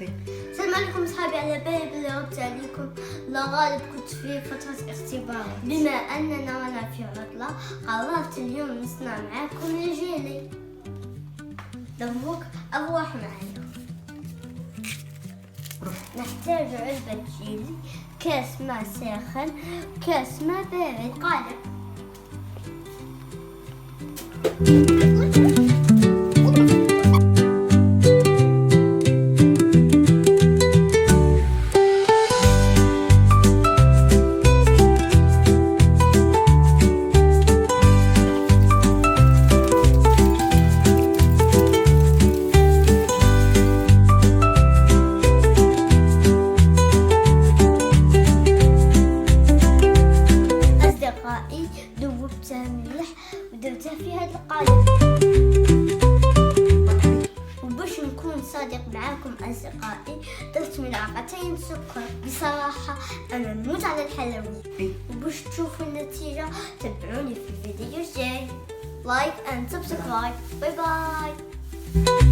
السلام عليكم صحابي، على بالي بلي ربط عليكم. لا غالب كنت في فترة اختبار، بما أننا وانا في عطلة قررت اليوم نصنع معاكم الجيلي. دوك أروح معايا. نحتاج علبة جيلي، كاس ماء ساخن، كاس ماء بارد، قالب. ذوبتها ملح ودرتها في هذا القالب. وباش نكون صادق معاكم اصدقائي، درت ملعقتين سكر. بصراحه انا نموت على الحلويات. وباش تشوفوا النتيجه تابعوني في الفيديو الجاي. لايك اند سبسكرايب. باي باي.